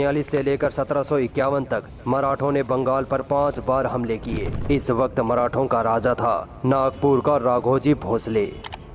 1742 से लेकर 1751 तक मराठों ने बंगाल पर 5 बार हमले किए। इस वक्त मराठों का राजा था नागपुर का राघोजी भोसले।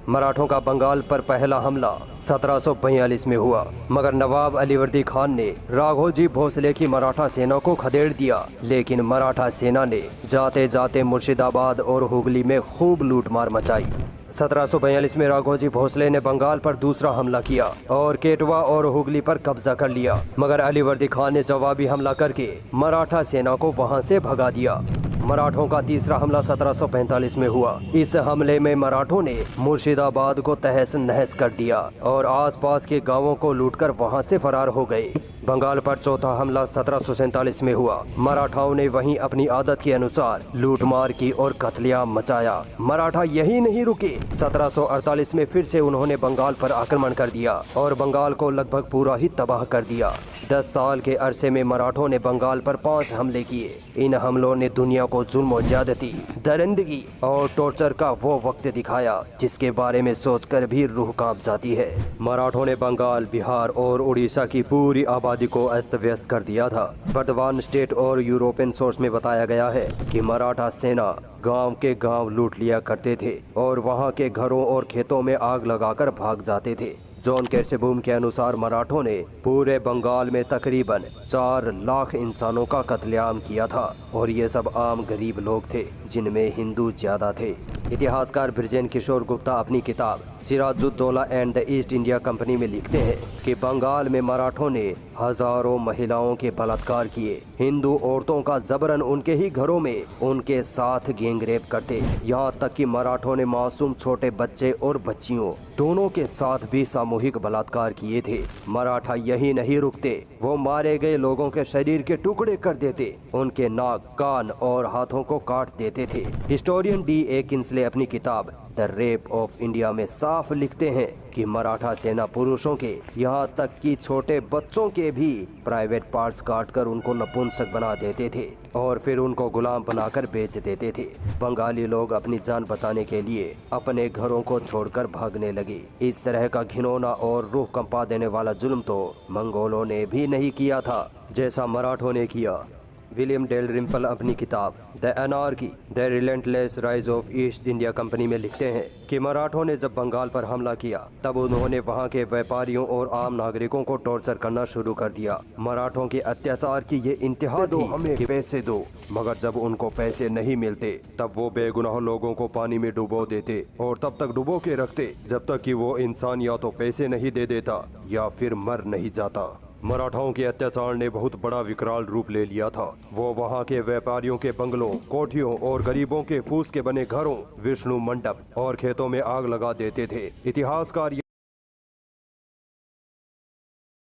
मराठों का बंगाल पर पहला हमला 1742 में हुआ, मगर नवाब अलीवर्दी खान ने राघोजी भोसले की मराठा सेना को खदेड़ दिया। लेकिन मराठा सेना ने जाते जाते मुर्शिदाबाद और हुगली में खूब लूटमार मचाई। 1742 में राघोजी भोसले ने बंगाल पर दूसरा हमला किया और केटवा और हुगली पर कब्जा कर लिया, मगर अलीवर्दी खान ने जवाबी हमला करके मराठा सेना को वहां से भगा दिया। मराठों का तीसरा हमला 1745 में हुआ। इस हमले में मराठों ने मुर्शिदाबाद को तहस नहस कर दिया और आसपास के गांवों को लूटकर वहां से फरार हो गए। बंगाल पर चौथा हमला 1747 में हुआ। मराठाओं ने वहीं अपनी आदत के अनुसार लूटमार की और कत्लेआम मचाया। मराठा यही नहीं रुके, 1748 में फिर से उन्होंने बंगाल पर आक्रमण कर दिया और बंगाल को लगभग पूरा ही तबाह कर दिया। 10 साल के अरसे में मराठों ने बंगाल पर 5 हमले किए। इन हमलों ने दुनिया को जुल्म और ज्यादती, दरिंदगी और टॉर्चर का वो वक्त दिखाया जिसके बारे में सोचकर भी रूह कांप जाती है। मराठों ने बंगाल, बिहार और उड़ीसा की पूरी आबादी को अस्त व्यस्त कर दिया था। वर्धमान स्टेट और यूरोपियन सोर्स में बताया गया है कि मराठा सेना गांव के गांव लूट लिया करते थे और वहां के घरों और खेतों में आग लगाकर भाग जाते थे। जॉन कैसेबूम के अनुसार मराठों ने पूरे बंगाल में तकरीबन 4 लाख इंसानों का कत्लेआम किया था और ये सब आम गरीब लोग थे जिनमें हिंदू ज्यादा थे। इतिहासकार बृजेन किशोर गुप्ता अपनी किताब Sirajuddaula and the East India Company में लिखते हैं कि बंगाल में मराठों ने हजारों महिलाओं के बलात्कार किए। हिंदू औरतों का जबरन उनके ही घरों में उनके साथ गैंगरेप करते। यहाँ तक कि मराठों ने मासूम छोटे बच्चे और बच्चियों दोनों के साथ भी सामूहिक बलात्कार किए थे। मराठा यही नहीं रुकते, वो मारे गए लोगों के शरीर के टुकड़े कर देते, उनके नाक, कान और हाथों को काट देते थे। Historian D.A. किंसले अपनी किताब द रेप ऑफ इंडिया में साफ लिखते हैं कि मराठा सेना पुरुषों के, यहाँ तक कि छोटे बच्चों के भी प्राइवेट पार्ट्स काटकर उनको नपुंसक बना देते थे और फिर उनको गुलाम बनाकर बेच देते थे। बंगाली लोग अपनी जान बचाने के लिए अपने घरों को छोड़कर भागने लगे। इस तरह का घिनौना और रूह कंपा देने वाला जुल्म तो मंगोलों ने भी नहीं किया था जैसा मराठों ने किया। विलियम डेल रिम्पल अपनी किताब the anarchy the relentless rise of east India Company में लिखते हैं कि मराठों ने जब बंगाल पर हमला किया तब उन्होंने वहां के व्यापारियों और आम नागरिकों को टॉर्चर करना शुरू कर दिया। मराठों के अत्याचार की ये इंतहा थी कि पैसे दो, मगर जब उनको पैसे नहीं मिलते तब वो बेगुनाह लोगों को पानी में डुबो देते और तब तक डुबो के रखते जब तक कि वो इंसान या तो पैसे नहीं दे देता या फिर मर नहीं जाता। मराठाओं के अत्याचार ने बहुत बड़ा विकराल रूप ले लिया था। वो वहाँ के व्यापारियों के बंगलों, कोठियों और गरीबों के फूस के बने घरों, विष्णु मंडप और खेतों में आग लगा देते थे। इतिहासकार